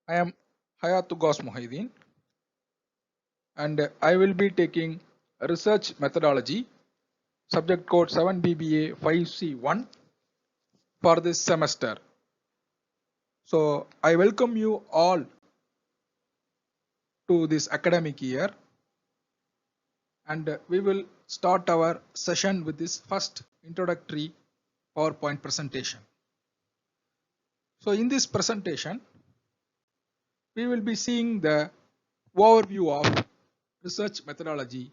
I am Hayatugos Mohideen and I will be taking research methodology subject code 7BBA 5C1 for this semester. So I welcome you all to this academic year and we will start our session with this first introductory PowerPoint presentation. So in this presentation, we will be seeing the overview of research methodology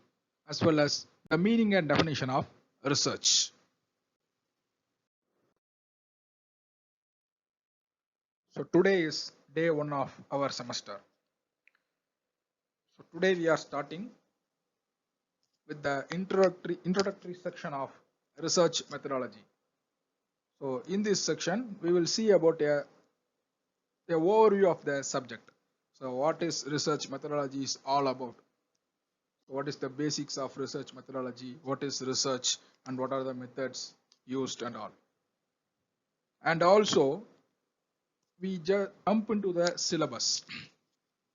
as well as the meaning and definition of research. So today is day 1 of our semester. So today we are starting with the introductory section of research methodology. So in this section we will see about the overview of the subject. So what is research methodology is all about. What is the basics of research methodology, what is research and what are the methods used and all. And also we jump into the syllabus.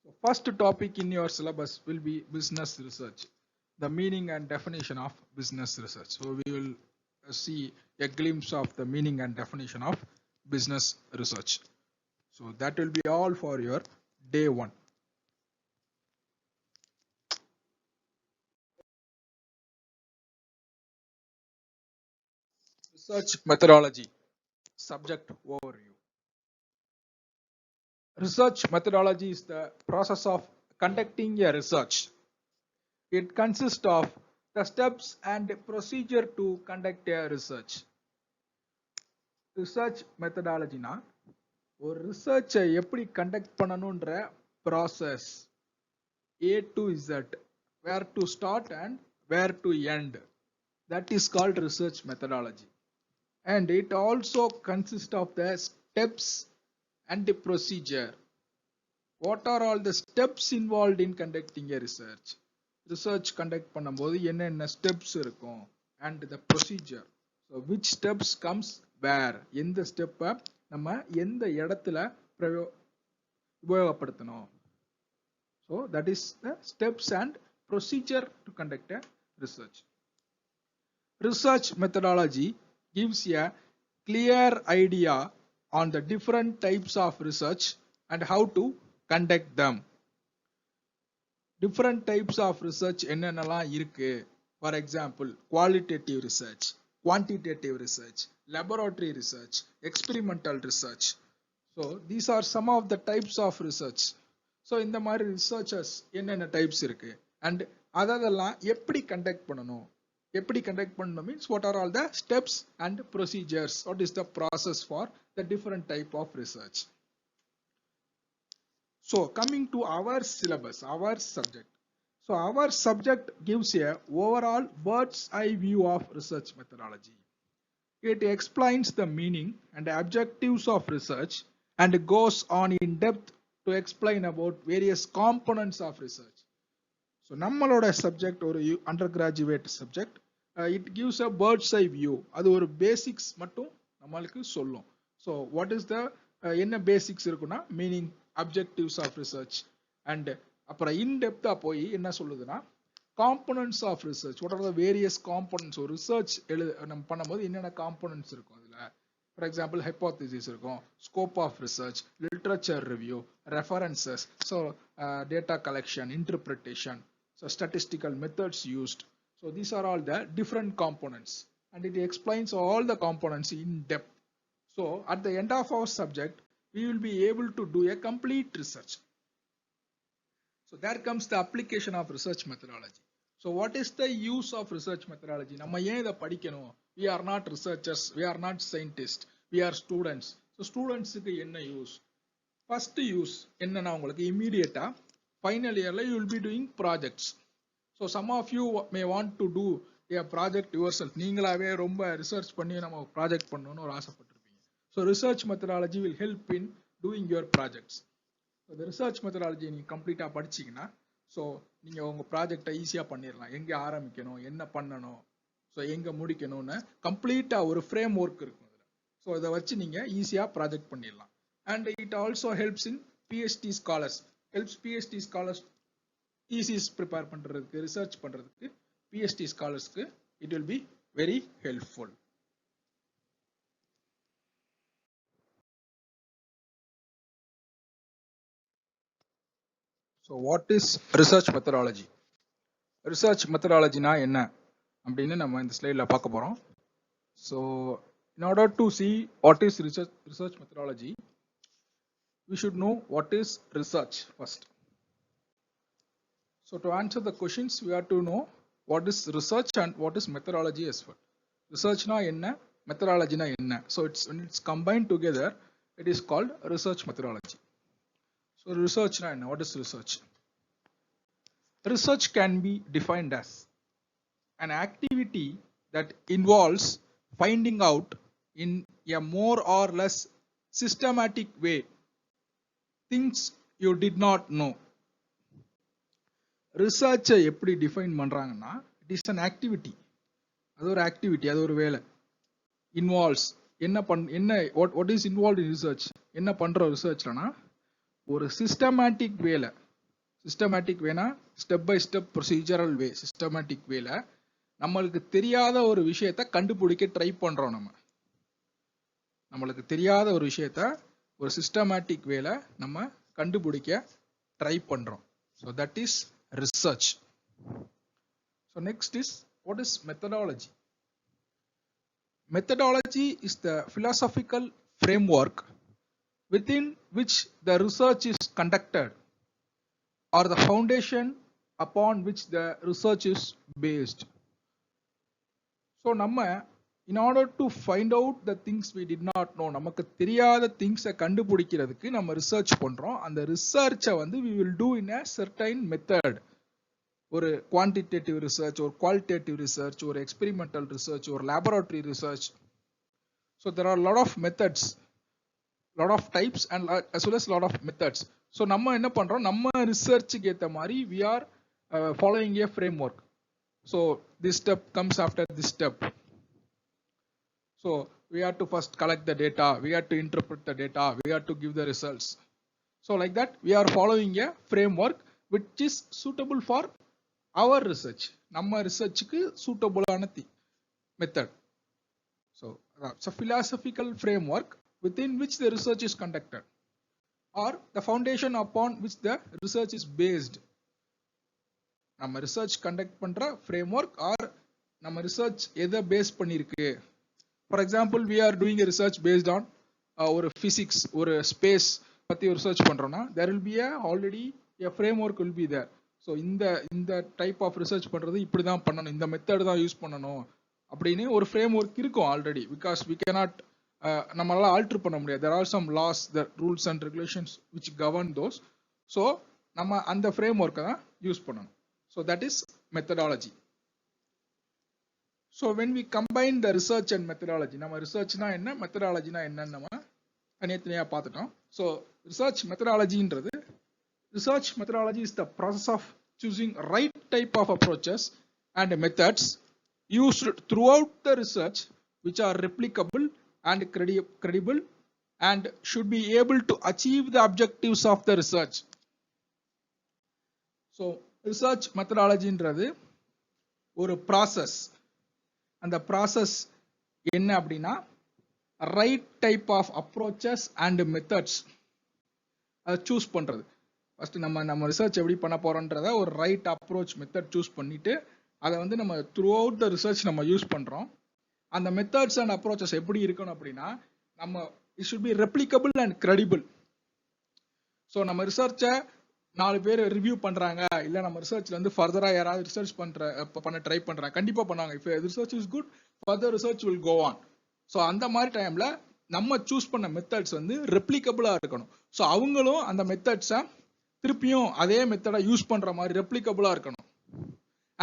So first topic in your syllabus will be business research, the meaning and definition of business research. So we will see a glimpse of the meaning and definition of business research. So that will be all for your day 1. Research methodology, subject overview. Research methodology is the process of conducting a research. It consists of the steps and procedure to conduct a research. Research methodology na ஒரு ரிசர்ச்சை எப்படி conduct பண்ணணும்ன்ற process A to Z, where to start and where to end. That is called research methodology. And it also consists of the steps and the procedure. What are all the steps involved in conducting a research? Research conduct பண்ணும்போது என்னென்ன steps இருக்கும் and the procedure. So which steps comes where? எந்த step நம்ம எந்த இடத்துல உபயோகப்படுத்தணும்? So that is the steps and procedure to conduct a research. Research methodology gives a clear idea on the different types of research and how to conduct them. Different types of research என்னென்னலாம் இருக்கு? For example, qualitative research, quantitative research, laboratory research, experimental research. So these are some of the types of research. So இந்த மாதிரி researchers என்னென்ன types இருக்கு and அதெல்லாம் எப்படி conduct பண்ணணும்? எப்படி conduct பண்ணணும் means what are all the steps and procedures? What is the process for the different type of research? So coming to our syllabus, our subject. So our subject gives a overall bird's eye view of research methodology. It explains the meaning and objectives of research and goes on in depth to explain about various components of research. So நம்மளோட subject ஒரு undergraduate subject. It gives a bird's eye view. அது ஒரு basics மட்டும் நம்மளுக்கு சொல்லும். So what is the என்ன basics இருக்குன்னா meaning, objectives of research and அப்புறம் in depth போய் என்ன சொல்லுதுன்னா components of research. What are the various components? ஒரு research நம்ம பண்ணும்போது என்னென்ன components இருக்கும் அதுல? For example, hypothesis இருக்கும், scope of research, literature review, references, so data collection, interpretation, so statistical methods used. So these are all the different components and it explains all the components in depth. So at the end of our subject, we will be able to do a complete research. So there comes the application of research methodology. So what is the use of research methodology? நம்ம ஏன் இதை படிக்கணும்? We are not researchers, we are not scientists, we are students. So studentsக்கு என்ன use? First use என்னன்னா உங்களுக்கு immediate final yearல you will be doing projects. So some of you may want to do a project yourself. நீங்களாவே ரொம்ப research பண்ணி நம்ம project பண்ணணும்னு ஒரு ஆசைப்பட்டிருப்பீங்க. So research methodology will help in doing your projects. So the research methodology நீங்க கம்ப்ளீட்டா படிச்சீங்கன்னா so நீங்க உங்க ப்ராஜெக்டை ஈஸியா பண்ணிடலாம். எங்க ஆரம்பிக்கணும், என்ன பண்ணணும், ஸோ எங்க முடிக்கணும்னு கம்ப்ளீட்டா ஒரு ஃப்ரேம் ஒர்க் இருக்கும். ஸோ இதை வச்சு நீங்க ஈஸியா ப்ராஜெக்ட் பண்ணிடலாம். And it also helps in PhD scholars helps PhD scholars thesis prepare பண்றதுக்கு research பண்றதுக்கு PhD scholarsக்கு it will be very helpful. So what is research methodology? Research methodology na enna அப்படினு நம்ம இந்த ஸ்லைட்ல பார்க்க போறோம். So in order to see what is research methodology, we should know what is research first. So to answer the questions, we have to know what is research and what is methodology as well. Research na enna, methodology na enna. So when it's combined together, it is called research methodology. So research na enna, what is research? Research can be defined as an activity that involves finding out in a more or less systematic way things you did not know. Research எப்படி define பண்றாங்கன்னா, it is an activity. அது ஒரு activity, அது ஒரு வேலை. Involves what is involved in research? என்ன பண்ற researchலனா ஒரு systematic வேலை. Systematic வேனா step by step procedural way, systematic வேல நம்மளுக்கு தெரியாத ஒரு விஷயத்தை கண்டுபிடிக்க ட்ரை பண்றோம். நம்மளுக்கு தெரியாத ஒரு விஷயத்தை ஒரு systematic வேல நம்ம கண்டுபிடிக்க ட்ரை பண்றோம். So that is research. So next is, what is methodology? Methodology is the philosophical framework within which the research is conducted, or the foundation upon which the research is based. So நம்ம in order to find out the things we did not know, நமக்கு தெரியாத things கண்டுபிடிக்கிறதுக்கு நம்ம research பண்றோம். அந்த research வந்து we will do in a certain method. ஒரு quantitative research, ஒரு qualitative research, ஒரு experimental research, ஒரு laboratory research. So there are a lot of methods, lot of types and as well as lot of methods. So நம்ம என்ன பண்றோம், நம்ம ரிசர்ச்சுக்கு ஏத்த மாதிரி we are following a framework. So this step comes after this step. So we have to first collect the data, we have to interpret the data, we have to give the results. So like that we are following a framework which is suitable for our research. நம்ம ரிசர்ச்சுக்கு suitable ஆன method. So it's a philosophical framework within which the research is conducted, or the foundation upon which the research is based. நம்ம research conduct பண்ற framework or நம்ம research எதை base பண்ணிருக்கு. For example, we are doing a research based on ஒரு physics, ஒரு space பத்தி research பண்றோம்னா there will be already a framework will be there. So இந்த type of research பண்றது இப்படி தான் பண்ணணும், இந்த method தான் யூஸ் பண்ணணும் அப்படின்னு ஒரு framework இருக்கும் already, because we cannot நம்மளால alter பண்ண முடியாது. There are some laws, the rules and regulations which govern those. So நம்ம அந்த framework தான் யூஸ் பண்ணணும். So that is methodology. So when we combine the research and methodology, நம்ம researchனா என்ன, methodologyனா என்னன்னு நம்ம தனித்தனியா பார்த்துட்டோம். So research methodologyன்றது, research methodology is the process of choosing right type of approaches and methods used throughout the research which are replicable and credible and should be able to achieve the objectives of the research. So research methodologyன்றது ஒரு process. அந்த process என்ன அப்படின்னா right type of approaches and methods அதை choose பண்றது. First நம்ம research எப்படி பண்ண போறோம்ன்றத ஒரு ரைட் அப்ரோச் மெத்தட் சூஸ் பண்ணிட்டு அதை வந்து நம்ம த்ரூ அவுட் த ரிசர்ச் நம்ம யூஸ் பண்றோம். அந்த மெத்தட்ஸ் அண்ட் அப்ரோச்சஸ் எப்படி இருக்கணும் அப்படின்னா நம்ம it should be ரெப்ளிகபிள் and credible. So நம்ம ரிசர்ச்சை 4 பேர் ரிவ்யூ பண்றாங்க, இல்ல நம்ம ரிசர்ச்ல வந்து ஃபர்தரா யாராவது ரிசர்ச் பண்ண ட்ரை பண்றாங்க, கண்டிப்பா பண்ணுவாங்க. If research is good, further research will go on. So அந்த மாதிரி டைம்ல நம்ம சூஸ் பண்ண மெத்தட்ஸ் வந்து ரெப்ளிகபிளா இருக்கணும். ஸோ அவங்களும் அந்த மெத்தட்ஸை திருப்பியும் அதே மெத்தடை யூஸ் பண்ற மாதிரி ரெப்ளிகபிளா இருக்கணும்.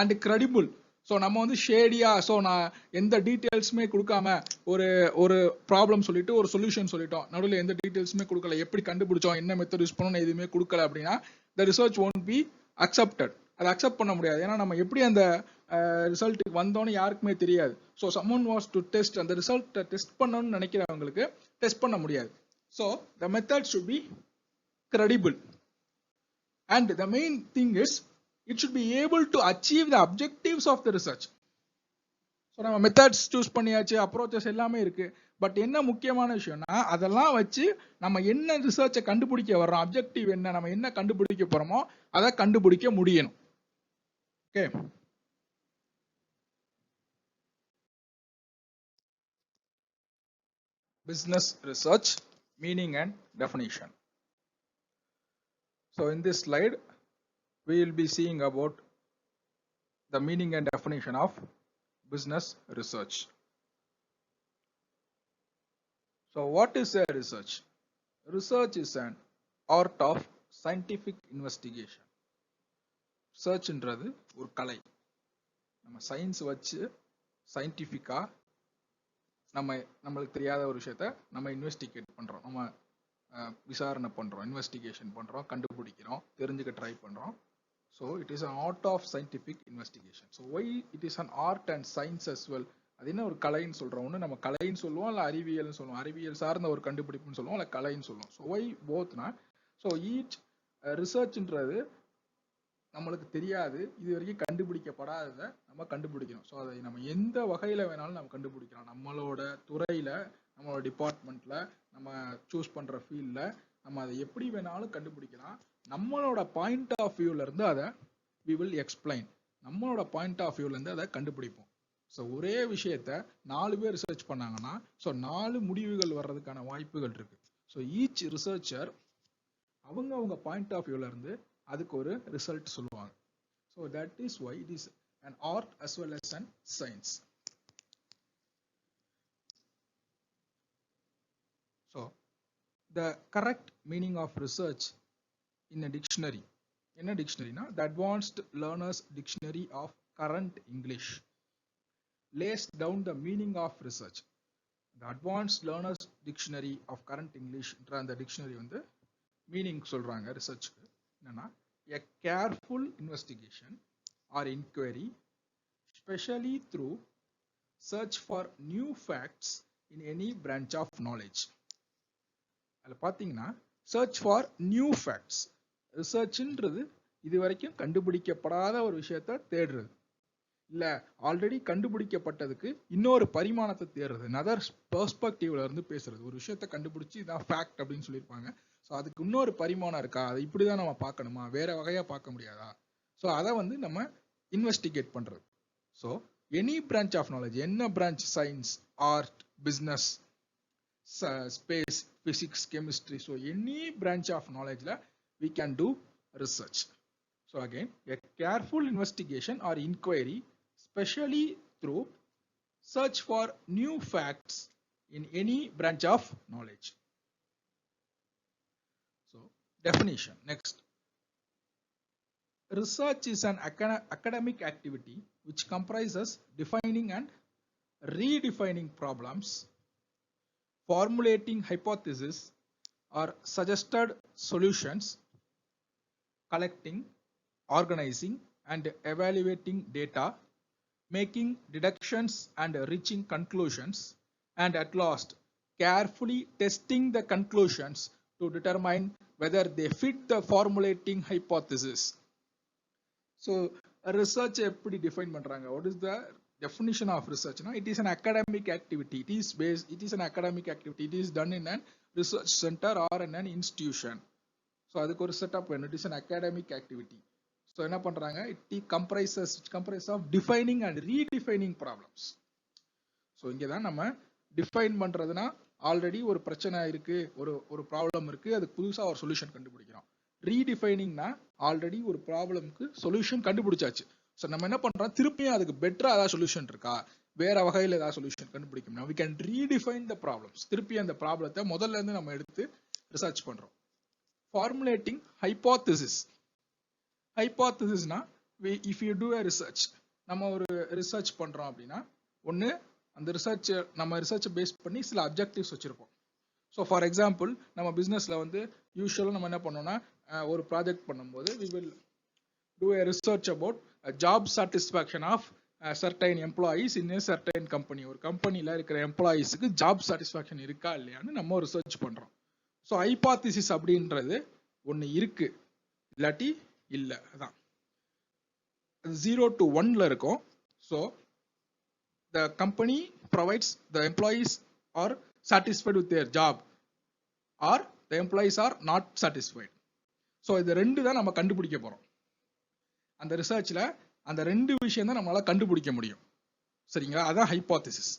And credible. ஸோ நம்ம வந்து ஷேடியா, ஸோ நான் எந்த டீட்டெயில்ஸுமே கொடுக்காம ஒரு ப்ராப்ளம் சொல்லிட்டு ஒரு சொல்யூஷன் சொல்லிட்டோம், நடுவில் எந்த டீட்டெயில்ஸுமே கொடுக்கல, எப்படி கண்டுபிடிச்சோம், என்ன மெத்தட் யூஸ் பண்ணணும் எதுவுமே கொடுக்கல அப்படின்னா the research won't be accepted. அதை அக்செப்ட் பண்ண முடியாது. ஏன்னா நம்ம எப்படி அந்த ரிசல்ட்டுக்கு வந்தோன்னு யாருக்குமே தெரியாது. So someone was to test, அந்த ரிசல்ட்டை டெஸ்ட் பண்ணணும்னு நினைக்கிறவங்களுக்கு டெஸ்ட் பண்ண முடியாது. So the method should be credible. And the main thing is, it should be able to achieve the objectives of the research. So நம்ம மெத்தட்ஸ் சூஸ் பண்ணியாச்சு, approaches எல்லாமே இருக்கு. பட் என்ன முக்கியமான விஷயம்னா, அதெல்லாம் வச்சு நம்ம என்ன ரிசர்ச்சை கண்டுபிடிக்க வர்றோம், அப்ஜெக்டிவ் என்ன, நம்ம என்ன கண்டுபிடிக்க போறோமோ அதை கண்டுபிடிக்க முடியணும். Okay, business research meaning and definition. So in this slide we will be seeing about the meaning and definition of business research. So what is a research? Research is an art of scientific investigation. Research என்றது ஒரு கலை. நம்ம science வச்சு சயின்டிஃபிக்கா நம்மளுக்கு தெரியாத ஒரு விஷயத்த நம்ம investigate பண்றோம், நம்ம விசாரணை பண்றோம், இன்வெஸ்டிகேஷன் பண்றோம், கண்டுபிடிக்கிறோம், தெரிஞ்சுக்க ட்ரை பண்றோம். So it is an art of scientific investigation. So why it is an art and science as well? அது என்ன ஒரு கலைன்னு சொல்றோம், ஒன்று நம்ம கலைன்னு சொல்லுவோம், இல்லை அறிவியல்னு சொல்லுவோம், அறிவியல் சார்ந்த ஒரு கண்டுபிடிப்புன்னு சொல்லுவோம், இல்லை கலைன்னு சொல்லுவோம். ஸோ ஒய் போத்னா, ஸோ ஈச் ரிசர்ச்ன்றது நம்மளுக்கு தெரியாது, இது வரைக்கும் கண்டுபிடிக்கப்படாததை நம்ம கண்டுபிடிக்கணும். ஸோ அதை நம்ம எந்த வகையில் வேணாலும் நம்ம கண்டுபிடிக்கலாம். நம்மளோட துறையில், நம்மளோட டிபார்ட்மெண்ட்டில், நம்ம சூஸ் பண்ணுற ஃபீல்டில் நம்ம அதை எப்படி வேணாலும் கண்டுபிடிக்கலாம். நம்மளோட பாயிண்ட் ஆஃப் வியூல இருந்து அதை we will explain. நம்மளோட பாயிண்ட் ஆஃப் வியூல இருந்து அதை கண்டுபிடிப்போம். ஸோ ஒரே விஷயத்த 4 பேர் ரிசர்ச் பண்ணாங்கன்னா, ஸோ 4 முடிவுகள் வர்றதுக்கான வாய்ப்புகள் இருக்கு. ஸோ ஈச் ரிசர்ச்சர் அவங்க பாயிண்ட் ஆஃப் வியூல இருந்து அதுக்கு ஒரு ரிசல்ட் சொல்லுவாங்க. So that is why it is an art as well as an science. So the correct meaning of research in a dictionary. In a dictionary, the Advanced Learners Dictionary of Current English lays down the meaning of research. The Advanced Learners Dictionary of Current English the dictionary வந்து meaning சொல்றாங்க ரிசர்ச்க்கு என்னன்னா, a careful investigation or inquiry, especially through search for new facts in any branch of knowledge. அதுல பாத்தீங்கன்னா search for new facts, ரிசர்ச்ன்றது இது வரைக்கும் கண்டுபிடிக்கப்படாத ஒரு விஷயத்த தேடுறது, இல்ல ஆல்ரெடி கண்டுபிடிக்கப்பட்டதுக்கு இன்னொரு பரிமாணத்தை தேடுறது, another பெர்ஸ்பெக்டிவ்ல இருந்து பேசுறது. ஒரு விஷயத்த கண்டுபிடிச்சு இதான் ஃபேக்ட் அப்படின்னு சொல்லியிருப்பாங்க, ஸோ அதுக்கு இன்னொரு பரிமாணம் இருக்கா, அது இப்படிதான் நம்ம பார்க்கணுமா, வேற வகையா பார்க்க முடியாதா, ஸோ அதை வந்து நம்ம இன்வெஸ்டிகேட் பண்றது. So any branch of knowledge, என்ன branch, science, art, business, space, physics, chemistry, so any branch of நாலேஜ்ல we can do research. So again, a careful investigation or inquiry, especially through search for new facts in any branch of knowledge. So definition next. Research is an academic activity which comprises defining and redefining problems, formulating hypotheses or suggested solutions, collecting, organizing and evaluating data, making deductions and reaching conclusions, and at last carefully testing the conclusions to determine whether they fit the formulating hypothesis. So research எப்படி define பண்றாங்க? What is the definition of research? It is an academic activity. It is an academic activity. It is done in an research center or in an institution. So அதுக்கு ஒரு setup வேணும். It is an academic activity. So என்ன பண்றாங்க? It comprises of defining and redefining problems. So இங்க தான் நம்ம define பண்றதுனா, already ஒரு பிரச்சனை இருக்கு, ஒரு ப்ராப்ளம் இருக்கு, அதுக்கு புதுசா ஒரு சொல்யூஷன் கண்டுபிடிக்கிறோம். ரீடிஃபைனிங்னா ஆல்ரெடி ஒரு ப்ராப்ளம்க்கு சொல்யூஷன் கண்டுபிடிச்சாச்சு. ஸோ நம்ம என்ன பண்றோம், திருப்பியும் அதுக்கு பெட்டரா ஏதாவது சொல்யூஷன் இருக்கா, வேற வகையில் ஏதாவது சொல்யூஷன் கண்டுபிடிக்கணும், we can redefine the problems. திருப்பி அந்த ப்ராப்ளத்தை முதல்ல இருந்து நம்ம எடுத்து ரிசர்ச் பண்றோம். Formulating hypothesis. Hypothesisனா, if you do a research, நம்ம ஒரு ரிசர்ச் பண்றோம் அப்படின்னா, ஒன்னு அந்த ரிசர்ச் நம்ம ரிசர்ச் பேஸ் பண்ணி சில அப்ஜெக்டிவ்ஸ் வச்சிருப்போம். ஸோ ஃபார் எக்ஸாம்பிள், நம்ம பிசினஸ்ல வந்து யூஸ்வலாக நம்ம என்ன பண்ணோம்னா, ஒரு ப்ராஜெக்ட் பண்ணும்போது we will do a research about job satisfaction of certain employees in a certain company. ஒரு கம்பெனில இருக்கிற எம்ப்ளாயீஸ்க்கு ஜாப் சாட்டிஸ்ஃபேக்ஷன் இருக்கா இல்லையான்னு நம்ம ரிசர்ச் பண்றோம். ஸோ ஹைபாத்திசிஸ் அப்படின்றது ஒன்று இருக்கு இல்லாட்டி இல்லை. அதான் 0 to 1ல இருக்கும். So the company provides the employees are satisfied with their job or the employees are not satisfied. So இது ரெண்டு தான் நம்ம கண்டுபிடிக்க போறோம். அந்த ரிசர்ச்ல அந்த ரெண்டு விஷயம் தான் நம்மளால கண்டுபிடிக்க முடியும். சரிங்களா? அதான் hypothesis.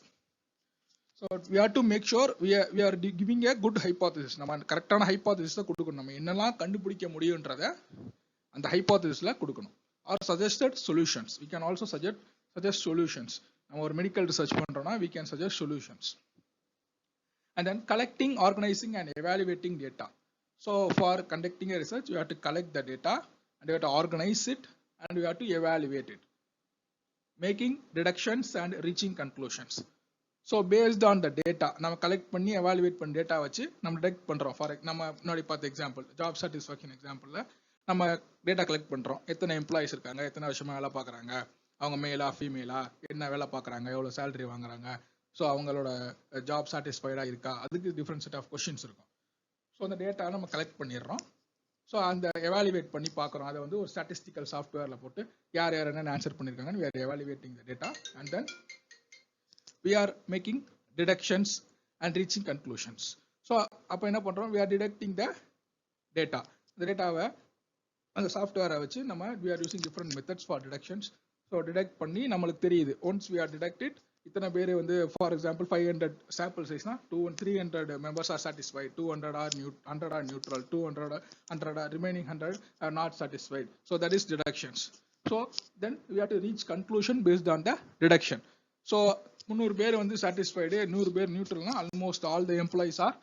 So we have to make sure we are giving a good hypothesis. நம்ம கரெக்டான ஹைபோதசிஸை கொடுக்கணும். நம்ம என்னெல்லாம் கண்டுபிடிக்க முடியுன்றத அந்த ஹைபோதசிஸ்ல கொடுக்கணும். Or suggested solutions. We can also suggest solutions. நம்ம ஒரு மெடிக்கல் ரிசர்ச் பண்றோம்னா we can suggest solutions. And then collecting, organizing and evaluating data. So for conducting a research, you have to collect the data and you have to organize it and you have to evaluate it. Making deductions and reaching conclusions. So based on the data, நம்ம collect பண்ணி evaluate பண்ண data வச்சு நம்ம deduct பண்றோம். For நம்ம முன்னாடி பார்த்த example, job satisfaction எக்ஸாம்பிள்ல நம்ம டேட்டா கலெக்ட் பண்றோம். எத்தனை எம்ப்ளாயிஸ் இருக்காங்க, எத்தனை வருஷமா வேலை பார்க்குறாங்க, அவங்க மேலா ஃபீமேலா, என்ன வேலை பார்க்குறாங்க, எவ்வளோ சேலரி வாங்குறாங்க, ஸோ அவங்களோட ஜாப் சாட்டிஸ்ஃபைடா இருக்கா, அதுக்கு டிஃப்ரெண்ட் செட் ஆஃப் கொஸ்டின்ஸ் இருக்கும். ஸோ அந்த டேட்டா நம்ம கலெக்ட் பண்ணிடுறோம். ஸோ அந்த எவாலுவேட் பண்ணி பார்க்குறோம். அதை வந்து ஒரு ஸ்டாட்டிஸ்டிக்கல் சாஃப்ட்வேரில் போட்டு யார் யார் என்னென்ன ஆன்சர் பண்ணியிருக்காங்கன்னு we are evaluating the data and then we are making deductions and reaching conclusions. So அப்போ என்ன பண்ணுறோம், we are deducting the data. இந்த டேட்டாவை அந்த சாஃப்ட்வேரை வச்சு நம்ம we are using different methods for deductions. So detect பண்ணி நம்மளுக்கு தெரியுது once we are deducted இத்தனை பேர் வந்து ஃபார் எக்ஸாம்பிள் 500 சாம்பிள் சைஸ்னா 300 members are satisfied, 200 are 100 are neutral, 100 are remaining 100 are not satisfied. So that is deductions. So then we have to reach conclusion based on the deduction. So 300 பேர் வந்து satisfied, 100 பேர் நியூட்ரல்னா almost all the employees are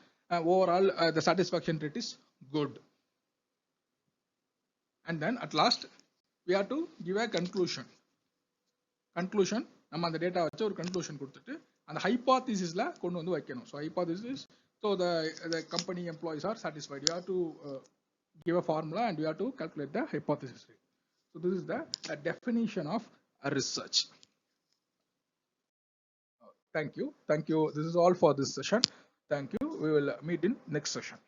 overall the satisfaction rate is good. And then at last we have to give a conclusion. நம்ம அந்த data வச்சு ஒரு conclusion கொடுத்துட்டு அந்த ஹைபோதசிஸ்ல கொண்டு வந்து வைக்கணும். So hypothesis, so the company employees are satisfied. You have to give a formula and you have to calculate the hypothesis rate. So this is the definition of a research. Thank you. This is all for this session. Thank you. We will meet in next session.